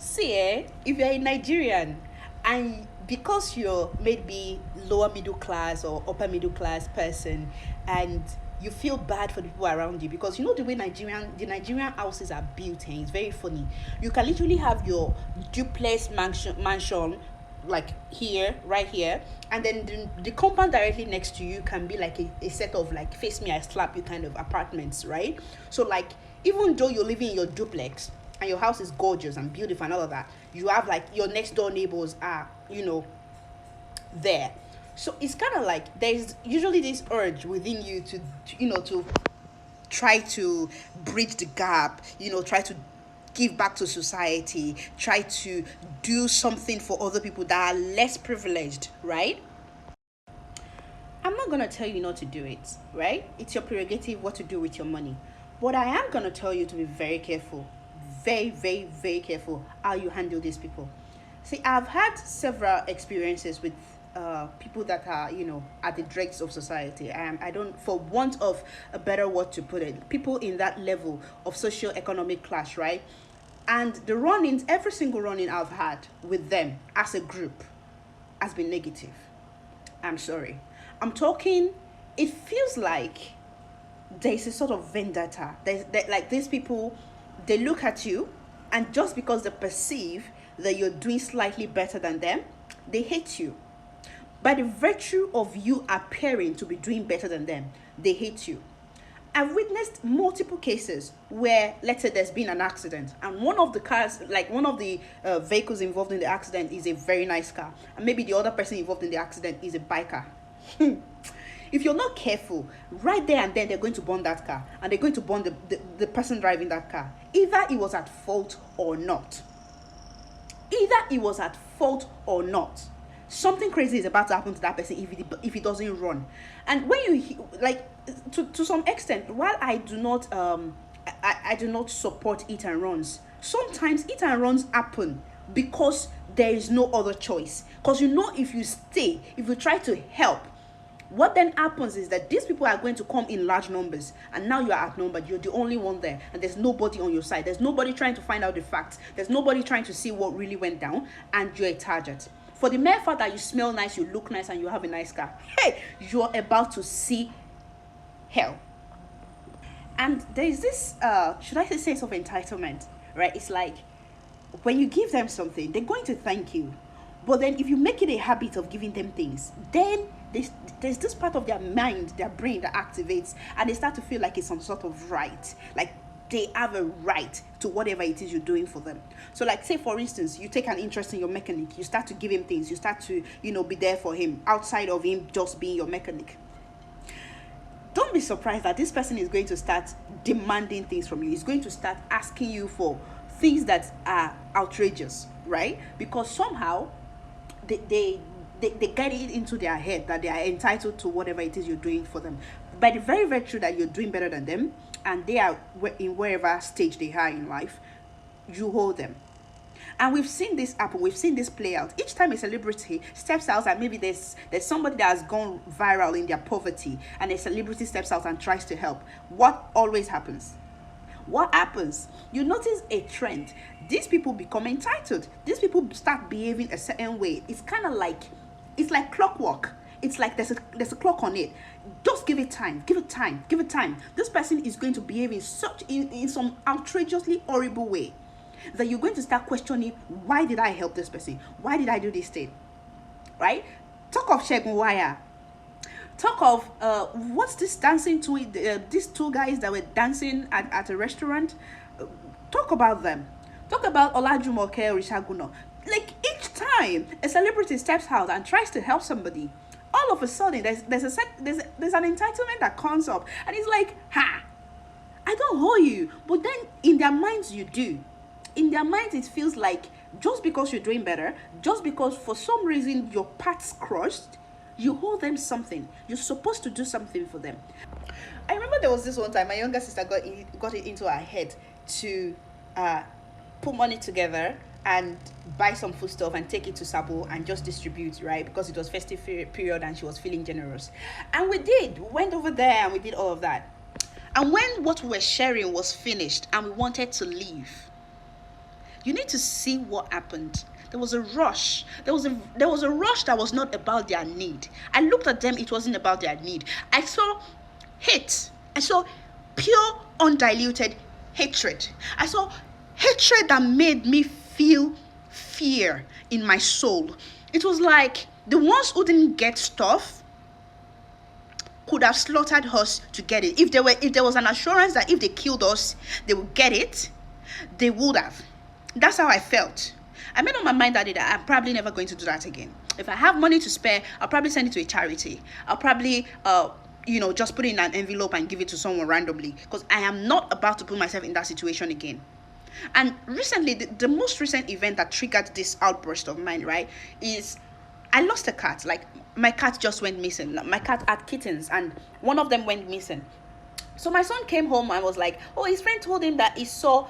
See, if you're a Nigerian and because you're maybe lower middle class or upper middle class person, and you feel bad for the people around you, because you know the way Nigerian houses are built, and it's very funny. You can literally have your duplex mansion like here, right here, and then the compound directly next to you can be like a set of like face me I slap you kind of apartments, right? So like, even though you're living in your duplex and your house is gorgeous and beautiful and all of that, you have like your next door neighbors are, there. So it's kind of like there's usually this urge within you to try to bridge the gap, try to give back to society, try to do something for other people that are less privileged, right? I'm not going to tell you not to do it, right? It's your prerogative what to do with your money. But I am going to tell you to be very careful, very, very, very careful how you handle these people. See, I've had several experiences with people that are, at the dregs of society. I don't, for want of a better word to put it, people in that level of socio-economic class, right? And the run-ins, every single run-in I've had with them as a group has been negative. I'm sorry. I'm talking, it feels like there's a sort of vendetta. Like these people, they look at you, and just because they perceive that you're doing slightly better than them, they hate you. By the virtue of you appearing to be doing better than them, they hate you. I've witnessed multiple cases where, let's say, there's been an accident, and one of the cars, like one of the vehicles involved in the accident, is a very nice car, and maybe the other person involved in the accident is a biker. If you're not careful, right there and then they're going to burn that car, and they're going to burn the person driving that car. Either he was at fault or not. Either he was at fault or not. Something crazy is about to happen to that person if he doesn't run. And when you like, to some extent, while I do not I do not support hit and runs, sometimes hit and runs happen because there is no other choice. Because if you try to help, what then happens is that these people are going to come in large numbers, and now you are outnumbered. You're the only one there, and there's nobody on your side. There's nobody trying to find out the facts. There's nobody trying to see what really went down, and you're a target. For the mere fact that you smell nice, you look nice, and you have a nice car, hey, you're about to see hell. And there is this, should I say, sense of entitlement, right? It's like when you give them something, they're going to thank you. But then if you make it a habit of giving them things, then there's this part of their mind, their brain that activates, and they start to feel like it's some sort of right. Like they have a right to whatever it is you're doing for them. So like, say for instance, you take an interest in your mechanic, you start to give him things, you start to, be there for him outside of him just being your mechanic. Don't be surprised that this person is going to start demanding things from you. He's going to start asking you for things that are outrageous, right? Because somehow they get it into their head that they are entitled to whatever it is you're doing for them. By the very virtue that you're doing better than them, and they are in wherever stage they are in life, you hold them. And we've seen this happen. We've seen this play out. Each time a celebrity steps out, and maybe there's somebody that has gone viral in their poverty, and a celebrity steps out and tries to help, what always happens? What happens? You notice a trend. These people become entitled. These people start behaving a certain way. It's kind of like, it's like clockwork. It's like there's a clock on it. Just give it time. Give it time. Give it time. This person is going to behave in some outrageously horrible way that you're going to start questioning, why did I help this person? Why did I do this thing? Right? Talk of Shegun Waya. Talk of what's this dancing to these two guys that were dancing at a restaurant. Talk about them. Talk about Olajumoke Orishaguno. Like each time a celebrity steps out and tries to help somebody, all of a sudden there's an entitlement that comes up, and it's like, I don't owe you. But then in their minds you do. In their minds it feels like just because you're doing better, just because for some reason your paths crossed, you owe them something. You're supposed to do something for them. I remember there was this one time my younger sister got it into her head to put money together and buy some food stuff and take it to Sabo and just distribute, right? Because it was festive period and she was feeling generous. And we went over there and we did all of that. And when what we were sharing was finished and we wanted to leave, You need to see what happened. There was a rush. There was a rush that was not about their need. I looked at them, it wasn't about their need. I saw hate. I saw pure, undiluted hatred. I saw hatred that made me feel fear in my soul. It was like the ones who didn't get stuff could have slaughtered us to get it. If there was an assurance that if they killed us, they would get it, they would have. That's how I felt. I made up my mind that day that I'm probably never going to do that again. If I have money to spare, I'll probably send it to a charity. I'll probably just put it in an envelope and give it to someone randomly, because I am not about to put myself in that situation again. And recently, the most recent event that triggered this outburst of mine, right, is I lost a cat. Like, my cat just went missing. My cat had kittens, and one of them went missing. So my son came home and was like, oh, his friend told him that he saw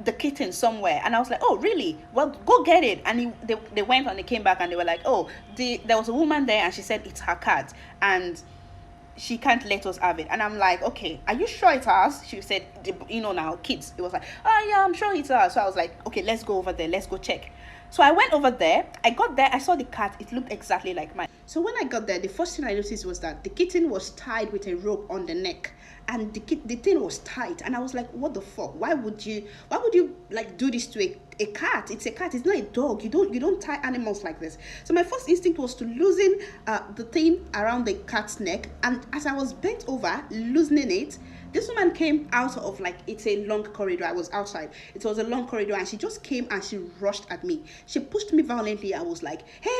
the kitten somewhere. And I was like, oh, really? Well, go get it. And they went and they came back and they were like, oh, there was a woman there and she said it's her cat and she can't let us have it. And I'm like, okay, are you sure it's ours? She said, now kids. It was like, oh yeah, I'm sure it's ours. So I was like, okay, let's go over there. Let's go check. So I went over there. I got there. I saw the cat. It looked exactly like mine. So when I got there, the first thing I noticed was that the kitten was tied with a rope on the neck, and the thing was tight. And I was like, what the fuck? Why would you like do this to a cat? It's a cat. It's not a dog. You don't tie animals like this. So my first instinct was to loosen the thing around the cat's neck. And as I was bent over loosening it, this woman came out of, like, it's a long corridor. I was outside. It was a long corridor, and she just came and she rushed at me. She pushed me violently. I was like, hey,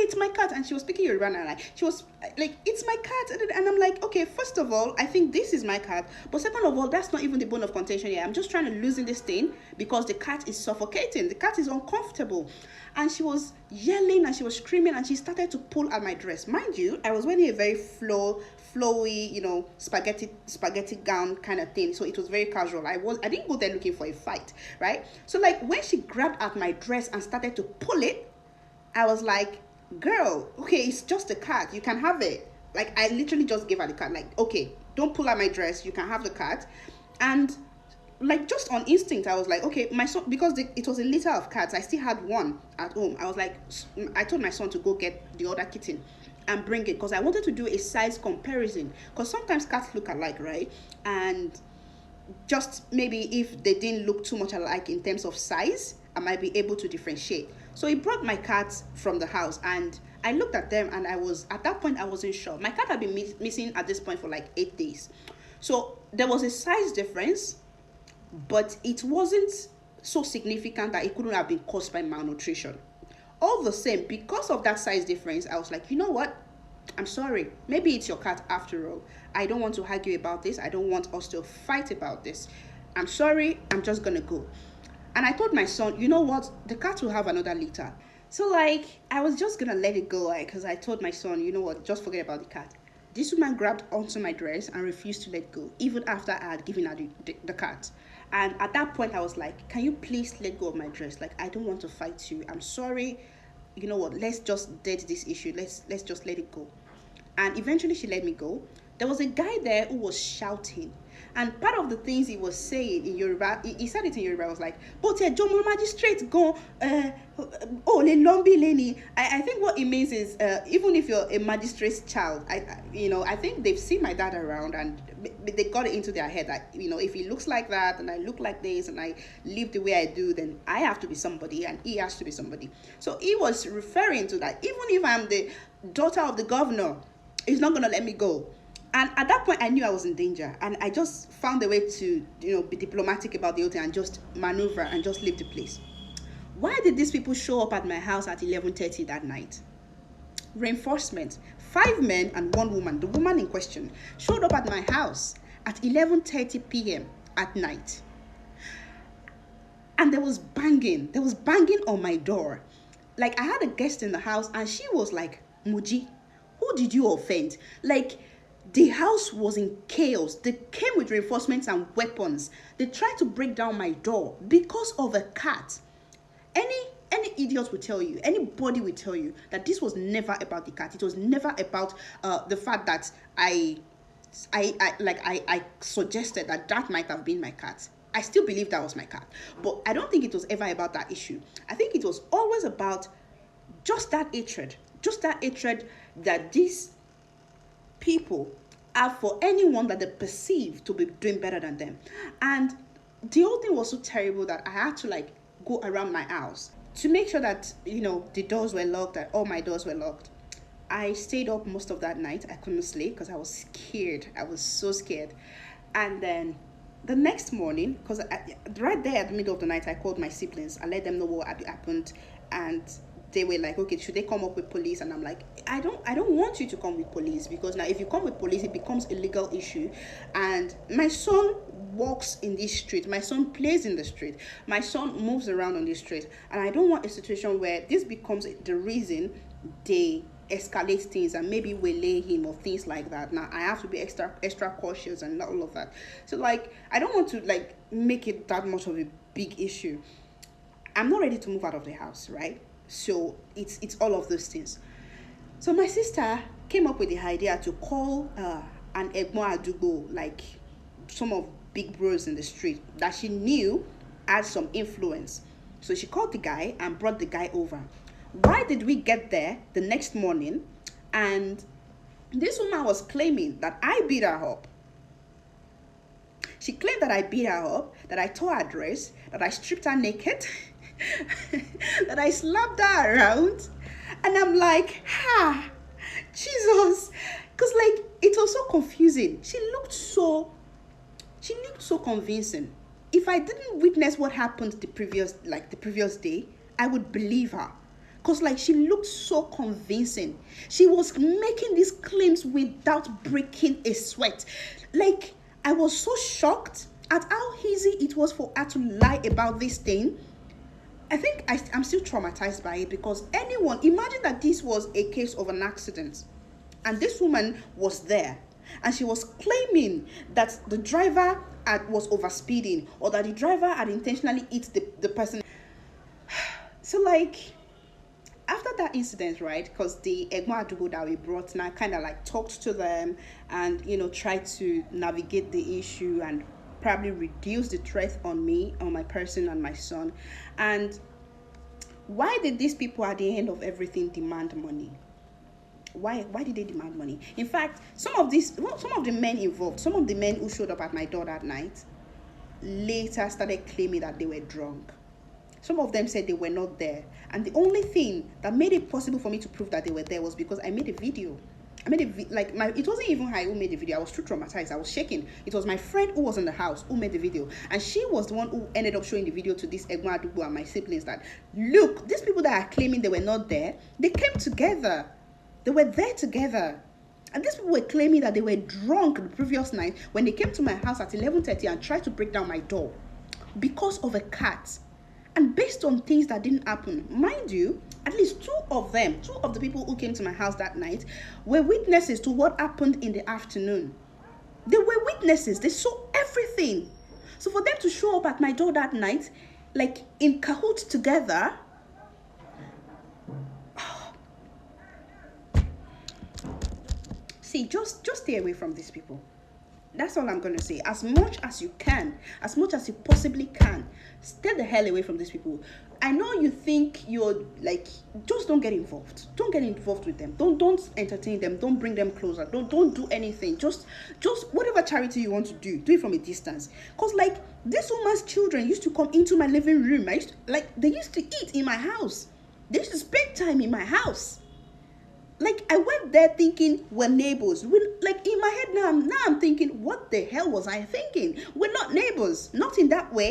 it's my cat. And she was speaking Yoruba, and she was like, it's my cat. And I'm like, okay, first of all, I think this is my cat. But second of all, that's not even the bone of contention here. I'm just trying to loosen this thing because the cat is suffocating. The cat is uncomfortable. And she was yelling and she was screaming, and she started to pull at my dress. Mind you, I was wearing a very flowy, spaghetti gown kind of thing. So it was very casual. I didn't go there looking for a fight, right? So like when she grabbed at my dress and started to pull it, I was like, girl, okay, it's just a cat. You can have it. Like, I literally just gave her the cat. Like, okay, don't pull at my dress. You can have the cat. And like, just on instinct, I was like, okay, my son, because it was a litter of cats, I still had one at home. I was like, I told my son to go get the other kitten and bring it, because I wanted to do a size comparison, because sometimes cats look alike, right? And just maybe if they didn't look too much alike in terms of size, I might be able to differentiate. So he brought my cats from the house, and I looked at them, and at that point I wasn't sure. My cat had been missing at this point for like 8 days. So there was a size difference, but it wasn't so significant that it couldn't have been caused by malnutrition. All the same, because of that size difference, I was like, you know what? I'm sorry. Maybe it's your cat after all. I don't want to argue about this. I don't want us to fight about this. I'm sorry. I'm just going to go. And I told my son, you know what? The cat will have another litter. So like, I was just going to let it go, because I told my son, you know what? Just forget about the cat. This woman grabbed onto my dress and refused to let go, even after I had given her the cat. And at that point, I was like, can you please let go of my dress? Like, I don't want to fight you. I'm sorry. You know what? Let's just dead this issue. Let's just let it go. And eventually she let me go. There was a guy there who was shouting. And part of the things he was saying in Yoruba, he said it in Yoruba, I was like, but Jomo magistrate go, oh, le lombi leni. I think what it means is, even if you're a magistrate's child, I think they've seen my dad around, and they got it into their head that, if he looks like that, and I look like this, and I live the way I do, then I have to be somebody, and he has to be somebody. So he was referring to that, even if I'm the daughter of the governor, he's not going to let me go. And at that point, I knew I was in danger. And I just found a way to, be diplomatic about the whole thing and just maneuver and just leave the place. Why did these people show up at my house at 11:30 that night? Reinforcement. 5 men and 1 woman, the woman in question, showed up at my house at 11:30 p.m. at night. And there was banging. There was banging on my door. Like, I had a guest in the house, and she was like, Muji, who did you offend? Like, the house was in chaos. They came with reinforcements and weapons. They tried to break down my door because of a cat. Any idiot will tell you, anybody will tell you that this was never about the cat. It was never about the fact that I suggested that might have been my cat. I still believe that was my cat. But I don't think it was ever about that issue. I think it was always about just that hatred. Just that hatred that these people have for anyone that they perceive to be doing better than them. And the whole thing was so terrible that I had to like go around my house to make sure that, the doors were locked, that all my doors were locked. I stayed up most of that night. I couldn't sleep because I was scared. I was so scared. And then the next morning, because right there at the middle of the night, I called my siblings. I let them know what had happened, and they were like, okay, should they come up with police? And I'm like, I don't want you to come with police, because now if you come with police, it becomes a legal issue. And my son walks in this street, my son plays in the street, my son moves around on the street, and I don't want a situation where this becomes the reason they escalate things and maybe waylay him or things like that. Now I have to be extra cautious and all of that. So like, I don't want to like make it that much of a big issue. I'm not ready to move out of the house, right? So it's all of those things. So my sister came up with the idea to call an Egmo Adugo, like some of big bros in the street that she knew had some influence. So she called the guy and brought the guy over. Why did we get there the next morning? And this woman was claiming that I beat her up. She claimed that I beat her up, that I tore her dress, that I stripped her naked, that I slapped her around. And I'm like, Jesus. Because like, it was so confusing. She looked so convincing. If I didn't witness what happened the previous day, I would believe her. Because like, she looked so convincing. She was making these claims without breaking a sweat. Like, I was so shocked at how easy it was for her to lie about this thing. I think I'm still traumatized by it, because imagine that this was a case of an accident and this woman was there and she was claiming that the driver was overspeeding, or that the driver had intentionally hit the person. So like, after that incident, right, because the Egmo Adugo that we brought now kind of like talked to them and, tried to navigate the issue and probably reduce the threat on me, on my person and my son. And why did these people at the end of everything demand money? Why did they demand money? In fact, some of the men involved, some of the men who showed up at my door that night later started claiming that they were drunk. Some of them said they were not there. And the only thing that made it possible for me to prove that they were there was because I made a video. It wasn't even I who made the video. I was too traumatized. I was shaking. It was my friend who was in the house who made the video. And she was the one who ended up showing the video to this Egmo Adugo and my siblings that, look, these people that are claiming they were not there, they came together. They were there together. And these people were claiming that they were drunk the previous night when they came to my house at 11:30 and tried to break down my door because of a cat. And based on things that didn't happen, mind you, at least two of the people who came to my house that night were witnesses to what happened in the afternoon. They were witnesses. They saw everything. So for them to show up at my door that night, like in cahoots together, see, just stay away from these people. That's all I'm going to say. As much as you can, as much as you possibly can, stay the hell away from these people. I know you think you're like, just don't get involved. Don't get involved with them. Don't entertain them. Don't bring them closer. Don't do anything. Just whatever charity you want to do it from a distance. Because like, this woman's children used to come into my living room. They used to eat in my house. They used to spend time in my house. Like, I went there thinking we're neighbors. Like, in my head now I'm thinking, what the hell was I thinking? We're not neighbors. Not in that way.